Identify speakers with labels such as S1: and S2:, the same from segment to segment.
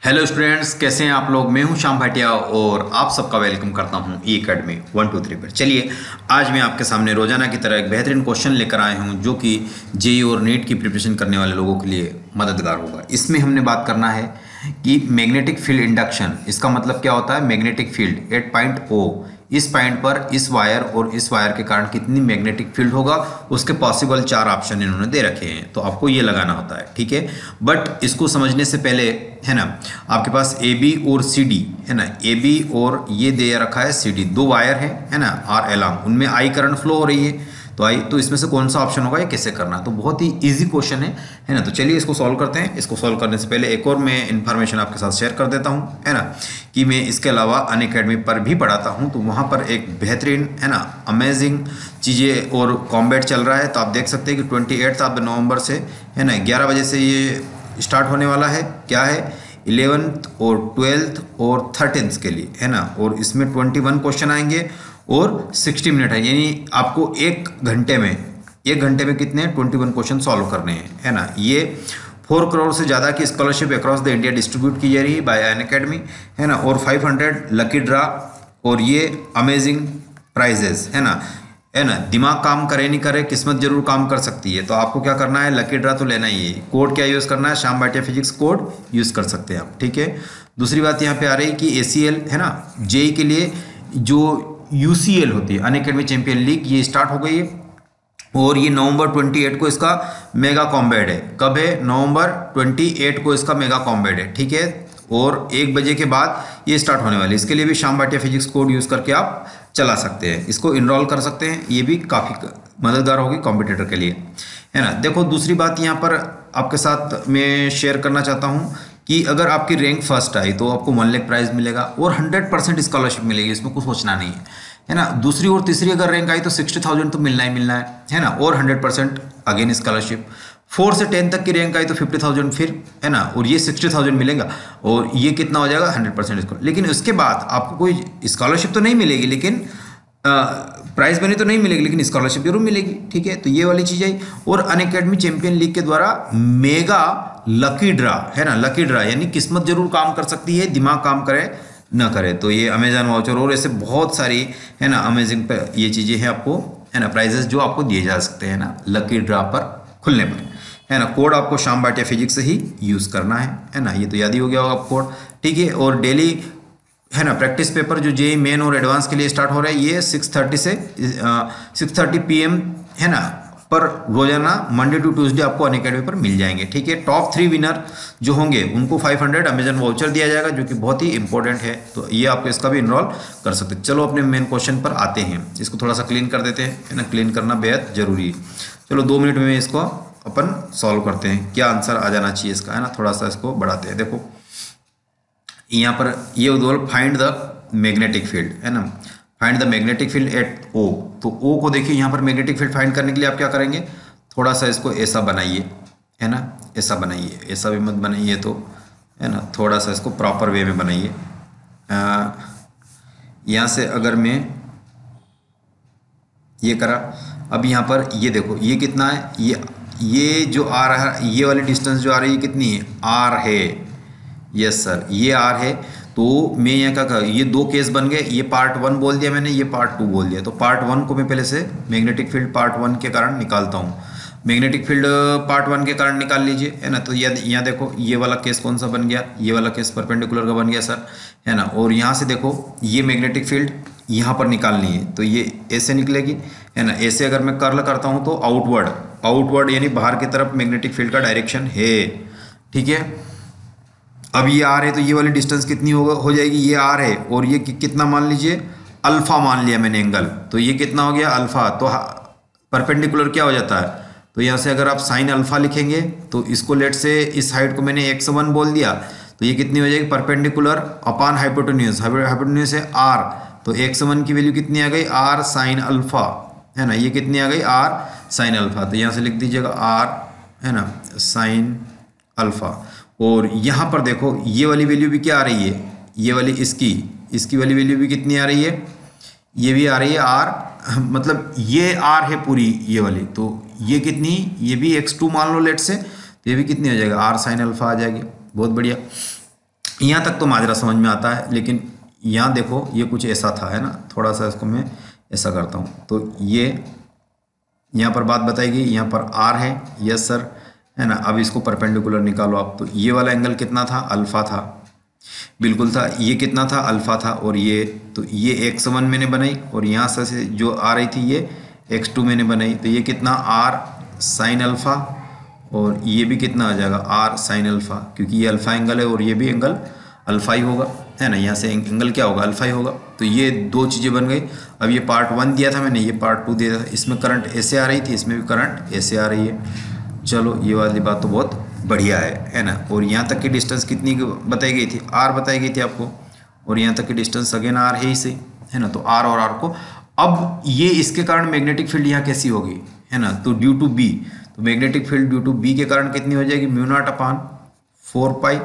S1: Hello students, कैसे हैं आप लोग। मैं हूं श्याम भाटिया और आप सबका वेलकम करता हूं ई अकेडमी 1 2 3 पर। चलिए, आज मैं आपके सामने रोजाना की तरह एक बेहतरीन क्वेश्चन लेकर आया हूं जो कि जेईई और नीट की प्रिपरेशन करने वाले लोगों के लिए मददगार होगा। इसमें हमने बात करना है कि मैग्नेटिक फील्ड इंडक्शन, इसका मतलब क्या होता है। Magnetic field at point O, इस पॉइंट पर इस वायर और इस वायर के कारण कितनी मैग्नेटिक फील्ड होगा, उसके पॉसिबल 4 ऑप्शन इन्होंने दे रखे हैं, तो आपको ये लगाना होता है। ठीक है, बट इसको समझने से पहले है ना, आपके पास ए बी और सी डी है ना, ए बी और ये दे रखा है सी डी, 2 वायर है ना, आर एलॉन्ग, उनमें आई करंट फ्लो हो रही है। तो आई, तो इसमें से कौन सा ऑप्शन होगा, ये कैसे करना। तो बहुत ही इजी क्वेश्चन है ना। तो चलिए इसको सॉल्व करते हैं। इसको सॉल्व करने से पहले एक और मैं इन्फॉर्मेशन आपके साथ शेयर कर देता हूँ, है ना, कि मैं इसके अलावा अनअकैडमी पर भी पढ़ाता हूँ। तो वहाँ पर एक बेहतरीन है ना, अमेजिंग चीज़ें और कॉम्बैट चल रहा है। तो आप देख सकते हैं कि 28 नवंबर से है ना 11 बजे से ये स्टार्ट होने वाला है। क्या है, 11th और 12th और 13th के लिए है ना। और इसमें 21 क्वेश्चन आएंगे और 60 मिनट है, यानी आपको एक घंटे में कितने 21 क्वेश्चन सॉल्व करने हैं, है ना। ये 4 करोड़ से ज़्यादा की scholarship across the India distribute की जा रही है बाय अनअकैडमी, है ना। और 500 लकी ड्रा और ये अमेजिंग प्राइजेस, है ना। दिमाग काम करे नहीं करे, किस्मत जरूर काम कर सकती है। तो आपको क्या करना है, लकी ड्रा तो लेना ही है। कोड क्या यूज़ करना है, Shyam Bhatia physics code use कर सकते हैं आप। ठीक है, दूसरी बात यहाँ पे आ रही है कि ACL है ना, जेई के लिए जो UCL होती है, अनअकैडमी चैंपियन लीग, ये स्टार्ट हो गई है। और ये नवंबर 28 को इसका मेगा कॉम्बैट है। कब है, नवंबर 28 को इसका मेगा कॉम्बैट है। ठीक है, और 1 बजे के बाद ये स्टार्ट होने वाली है। इसके लिए भी Shyam Bhatia physics code use करके आप चला सकते हैं, इसको इनरोल कर सकते हैं। ये भी काफ़ी मददगार होगी कॉम्पिटिटर के लिए, है ना। देखो, दूसरी बात यहाँ पर आपके साथ मैं शेयर करना चाहता हूँ कि अगर आपकी रैंक फर्स्ट आई तो आपको 1 लाख प्राइज मिलेगा और 100% स्कॉलरशिप मिलेगी, इसमें कुछ सोचना नहीं है ना। दूसरी और तीसरी अगर रैंक आई तो 60,000 तो मिलना ही मिलना है ना, और 100% अगेन स्कॉलरशिप। 4 से 10 तक की रैंक आई तो 50,000 फिर, है ना, और ये 60,000 मिलेगा। और ये कितना हो जाएगा, 100% स्कॉलर। लेकिन उसके बाद आपको कोई स्कॉलरशिप तो नहीं मिलेगी, लेकिन प्राइज मनी तो नहीं मिलेगी, लेकिन स्कॉलरशिप जरूर मिलेगी। ठीक है, तो ये वाली चीज़ आई। और अनअकैडमी चैंपियन लीग के द्वारा मेगा लकी ड्रा, है ना, लकी ड्रा यानी किस्मत जरूर काम कर सकती है, दिमाग काम करे ना करे। तो ये अमेजन वाउचर और ऐसे बहुत सारी है ना अमेजिंग ये चीज़ें हैं आपको, है ना, प्राइजेस जो आपको दिए जा सकते हैं ना लकी ड्रा पर खुलने पर, है ना। कोड आपको श्याम भाटिया फिजिक्स से ही यूज़ करना है ना। ये तो याद ही हो गया होगा कोड। ठीक है, और डेली है ना प्रैक्टिस पेपर जो जेईई मेन और एडवांस के लिए स्टार्ट हो रहा है, ये 6:30 से 6:30 PM है ना, पर रोजाना मंडे टू ट्यूसडे आपको अनअकैडमी पर मिल जाएंगे। ठीक है, टॉप 3 विनर जो होंगे उनको 500 अमेजन वाउचर दिया जाएगा, जो कि बहुत ही इंपॉर्टेंट है। तो ये आपको इसका भी इनरोल कर सकते हैं। चलो अपने मेन क्वेश्चन पर आते हैं, इसको थोड़ा सा क्लीन कर देते हैं, है ना। क्लीन करना बेहद जरूरी है। चलो 2 मिनट में इसको अपन सॉल्व करते हैं, क्या आंसर आ जाना चाहिए इसका, है ना। थोड़ा सा इसको बढ़ाते हैं। देखो यहाँ पर ये उद्वल फाइंड द मैग्नेटिक फील्ड, है ना, find the magnetic field eight O। तो O को देखिए, यहाँ पर मैग्नेटिक फील्ड फाइंड करने के लिए आप क्या करेंगे, थोड़ा सा इसको ऐसा बनाइए, है ना, ऐसा बनाइए, ऐसा भी मत बनाइए तो, है ना, थोड़ा सा इसको प्रॉपर वे में बनाइए। यहाँ से अगर मैं ये करा, अब यहाँ पर ये देखो ये कितना है, ये जो आ रहा है, ये वाली डिस्टेंस जो आ रही है कितनी है, R है। यस सर, ये R है। तो मैं यहाँ क्या कर, ये 2 केस बन गए, ये पार्ट 1 बोल दिया मैंने, ये पार्ट 2 बोल दिया। तो पार्ट 1 को मैं पहले से मैग्नेटिक फील्ड पार्ट 1 के कारण निकालता हूँ। मैग्नेटिक फील्ड पार्ट 1 के कारण निकाल लीजिए, है ना। तो यहाँ देखो ये वाला केस कौन सा बन गया, ये वाला केस परपेंडिकुलर का बन गया सर, है ना। और यहाँ से देखो ये मैग्नेटिक फील्ड यहाँ पर निकालनी है, तो ये ऐसे निकलेगी, है ना। ऐसे अगर मैं कर्ल करता हूँ तो आउटवर्ड यानी बाहर की तरफ मैग्नेटिक फील्ड का डायरेक्शन है। ठीक है, अब ये R है तो ये वाली डिस्टेंस कितनी हो जाएगी, ये R है और ये कितना मान लीजिए, अल्फा मान लिया मैंने एंगल, तो ये कितना हो गया अल्फा। तो परपेंडिकुलर क्या हो जाता है, तो यहाँ से अगर आप साइन अल्फा लिखेंगे तो इसको लेट से इस हाइट को मैंने x1 बोल दिया, तो ये कितनी हो जाएगी, परपेंडिकुलर अपॉन हाइपोटेन्यूज, हाइपोटेन्यूज है R, तो x1 की वैल्यू कितनी आ गई, R साइन अल्फा, है ना। ये कितनी आ गई, R साइन अल्फा। तो यहाँ से लिख दीजिएगा R, है ना, साइन अल्फा। और यहाँ पर देखो ये वाली वैल्यू भी क्या आ रही है, ये वाली इसकी वाली वैल्यू भी कितनी आ रही है, ये भी आ रही है R, मतलब ये R है पूरी ये वाली, तो ये कितनी, ये भी x2 मान लो लेट से, तो ये भी कितनी हो जाएगा, R साइन अल्फा आ जाएगी। बहुत बढ़िया। यहाँ तक तो माजरा समझ में आता है, लेकिन यहाँ देखो ये कुछ ऐसा था, है ना। थोड़ा सा इसको मैं ऐसा करता हूँ, तो ये यहाँ पर बात बताई गई, यहाँ पर आर है, यस सर, है ना। अब इसको परपेंडिकुलर निकालो आप, तो ये वाला एंगल कितना था, अल्फा था, बिल्कुल था। ये कितना था, अल्फा था। और ये, तो ये x1 मैंने बनाई, और यहाँ से जो आ रही थी ये x2 मैंने बनाई, तो ये कितना आर साइन अल्फा, और ये भी कितना आ जाएगा आर साइन अल्फा, क्योंकि ये अल्फा एंगल है और ये भी एंगल अल्फा ही होगा, है ना। यहाँ से एंगल क्या होगा, अल्फा ही होगा। तो ये दो चीज़ें बन गई। अब ये पार्ट 1 दिया था मैंने, ये पार्ट 2 दिया था। इसमें करंट ऐसे आ रही थी, इसमें भी करंट ऐसे आ रही है। चलो ये वाली बात तो बहुत बढ़िया है ना। और यहाँ तक की डिस्टेंस कितनी बताई गई थी, आर बताई गई थी आपको, और यहाँ तक की डिस्टेंस अगेन आर है इसे, है ना। तो आर और आर को, अब ये इसके कारण मैग्नेटिक फील्ड यहाँ कैसी होगी, है ना। तो ड्यू टू बी, तो magnetic field due to B के कारण कितनी हो जाएगी, mu naught upon 4 pi,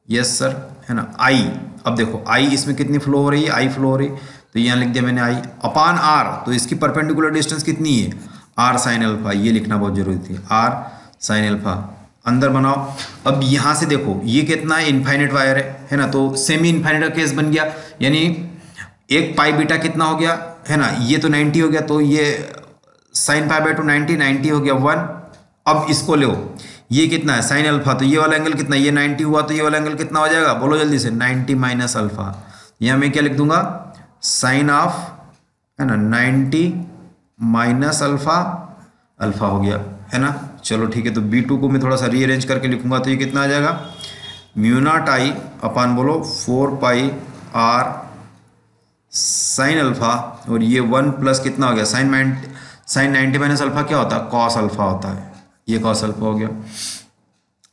S1: yes sir, है ना। आई, अब देखो आई इसमें कितनी फ्लो हो रही है, आई फ्लो हो रही, तो यहाँ लिख दिया मैंने आई अपान आर, तो इसकी परपेंडिकुलर डिस्टेंस कितनी है, आर साइन अल्फा, ये लिखना बहुत जरूरी थी, आर साइन अल्फा। अंदर बनाओ। अब यहाँ से देखो ये कितना है, इनफाइनाइट वायर है ना। तो सेमी इनफाइनाइट का केस बन गया, यानी एक पाई बीटा कितना हो गया, है ना। ये तो 90 हो गया, तो ये साइन पाई बाय 2 90 हो गया 1। अब इसको लो, ये कितना है साइन अल्फा, तो ये वाला एंगल कितना, ये 90 हुआ, तो ये वाला एंगल कितना हो जाएगा, बोलो जल्दी से, 90 माइनस अल्फा। यहाँ मैं क्या लिख दूंगा, साइन ऑफ, है ना, 90 माइनस अल्फा, अल्फा हो गया, है ना। चलो ठीक है, तो B2 को मैं थोड़ा सा रीअरेंज करके लिखूंगा, तो ये कितना आ जाएगा, म्यू नॉट आई अपान बोलो 4 पाई आर साइन अल्फा, और ये 1 प्लस कितना हो गया, साइन 90 माइनस अल्फा क्या होता है, कॉस अल्फा होता है, ये कॉस अल्फा हो गया।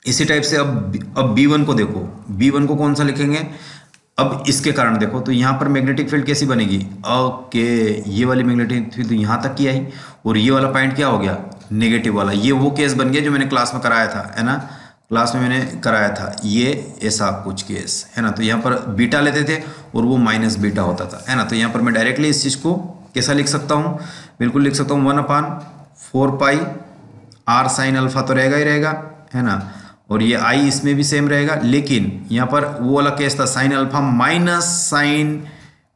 S1: इसी टाइप से अब B1 को देखो, B1 को कौन सा लिखेंगे, अब इसके कारण देखो, तो यहाँ पर मैग्नेटिक फील्ड कैसी बनेगी, ओके, ये वाली मैग्नेटिक फील्ड तो यहाँ तक की आई, और ये वाला पॉइंट क्या हो गया, नेगेटिव वाला। ये वो केस बन गया जो मैंने क्लास में कराया था, है ना, क्लास में मैंने कराया था ये ऐसा कुछ केस, है ना। तो यहाँ पर बीटा लेते थे और वो माइनस बीटा होता था, है ना। तो यहाँ पर मैं डायरेक्टली इस चीज़ को कैसा लिख सकता हूँ, बिल्कुल लिख सकता हूँ 1/4 पाई आर साइन अल्फा तो रहेगा ही रहेगा, है ना। और ये आई इसमें भी सेम रहेगा, लेकिन यहाँ पर वो वाला केस था sine alpha minus sign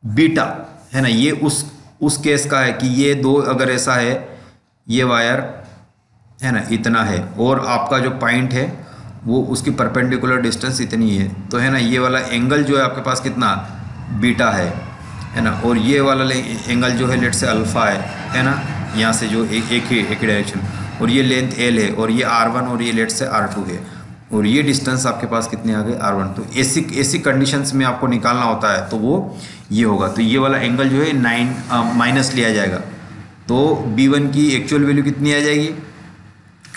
S1: beta, है ना। ये उस केस का है कि ये दो अगर ऐसा है, ये वायर, है ना, इतना है, और आपका जो पॉइंट है वो उसकी परपेंडिकुलर डिस्टेंस इतनी है, तो है ना, ये वाला एंगल जो है आपके पास कितना बीटा है ना। और ये वाला एंगल जो है लेट से अल्फा है ना, यहाँ से जो एक ही डायरेक्शन, और ये लेंथ L है, और ये R1 और ये लेट से R2 है, और ये डिस्टेंस आपके पास कितने आ गए R1। तो ऐसी कंडीशंस में आपको निकालना होता है, तो वो ये होगा। तो ये वाला एंगल जो है 9 माइनस लिया जाएगा, तो B1 की एक्चुअल वैल्यू कितनी आ जाएगी,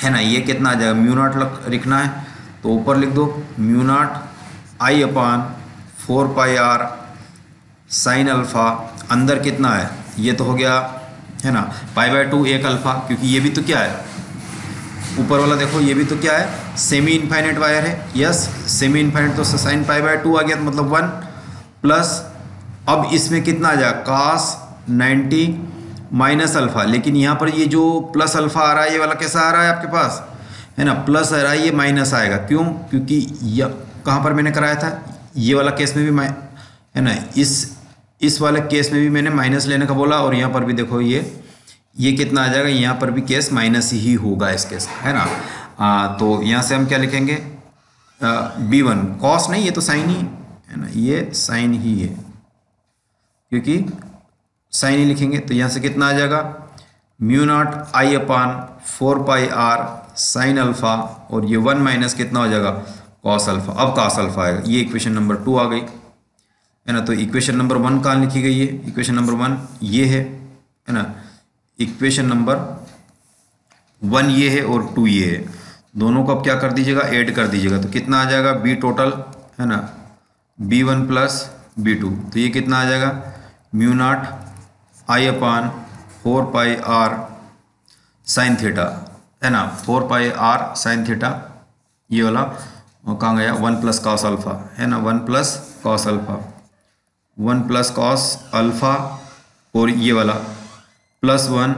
S1: है ना, ये कितना आ जाएगा, म्यू नॉट लिखना है, तो ऊपर लिख दो mu naught I upon 4 pi R sine alpha, अंदर कितना है, ये तो हो गया, है ना, π/2 एक अल्फा, क्योंकि ये भी तो क्या है, ऊपर वाला देखो ये भी तो क्या है, सेमी इनफाइनाइट वायर है, यस, सेमी इनफाइनाइट, तो साइन π/2 आ गया, तो मतलब 1 प्लस, अब इसमें कितना आ जाएगा, cos 90 माइनस अल्फा, लेकिन यहाँ पर ये जो प्लस अल्फा आ रहा है, ये वाला कैसा आ रहा है आपके पास, है ना, प्लस आ रहा है, ये माइनस आएगा, क्यों, क्योंकि ये कहाँ पर मैंने कराया था, ये वाला केस में भी है ना, इस वाले केस में भी मैंने माइनस लेने का बोला, और यहाँ पर भी देखो ये कितना आ जाएगा, यहाँ पर भी केस माइनस ही होगा इस केस, है ना। तो यहाँ से हम क्या लिखेंगे, B1 कॉस नहीं, ये तो साइन ही है ना, ये साइन ही है, क्योंकि साइन ही लिखेंगे, तो यहाँ से कितना आ जाएगा, mu naught I upon 4 pi R sine alpha, और ये 1 माइनस कितना हो जाएगा, कॉस अल्फा। अब कॉस अल्फा आएगा, ये इक्वेशन नंबर 2 आ गई, है ना। तो इक्वेशन नंबर 1 कहाँ लिखी गई है, इक्वेशन नंबर 1 ये है ना, इक्वेशन नंबर 1 ये है और 2 ये है, दोनों को अब क्या कर दीजिएगा, ऐड कर दीजिएगा, तो कितना आ जाएगा, B टोटल, है ना, B1 प्लस B2, तो ये कितना आ जाएगा, mu naught I upon 4 pi R sine theta, है ना, 4 पाई आर साइन थीटा, ये वाला कहाँ गया, 1 प्लस कॉस अल्फा, है ना, 1 plus cos alpha, 1 plus cos alpha, और ये वाला प्लस 1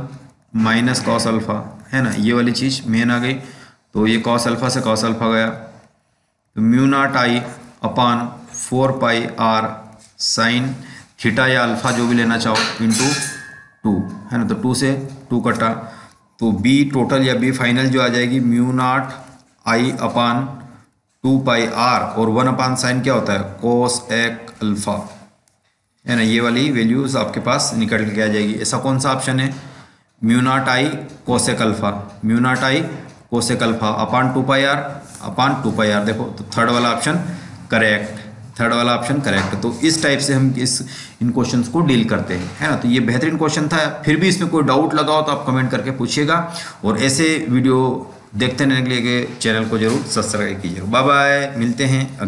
S1: माइनस कॉस अल्फा, है ना, ये वाली चीज़ मेन आ गई, तो ये कॉस अल्फा से कॉस अल्फा गया, तो mu naught I upon 4 pi R sine theta या अल्फा जो भी लेना चाहो इंटू 2 है ना। तो 2 से 2 कटा, तो बी टोटल या बी फाइनल जो आ जाएगी mu naught I upon 2 pi R, और 1 अपान साइन क्या होता है कोस एक अल्फा, है ना। ये वाली वैल्यूज आपके पास निकल के आ जाएगी। ऐसा कौन सा ऑप्शन है, mu naught I cosec alpha, mu naught I cosec alpha upon 2 pi R upon 2 pi R. देखो तो थर्ड वाला ऑप्शन करेक्ट, थर्ड वाला ऑप्शन करेक्ट। तो इस टाइप से हम इन क्वेश्चंस को डील करते हैं, है ना। तो ये बेहतरीन क्वेश्चन था। फिर भी इसमें कोई डाउट लगा हो तो आप कमेंट करके पूछिएगा, और ऐसे वीडियो देखते रहने के लिए चैनल को जरूर सब्सक्राइब कीजिए। बाय बाय, मिलते हैं।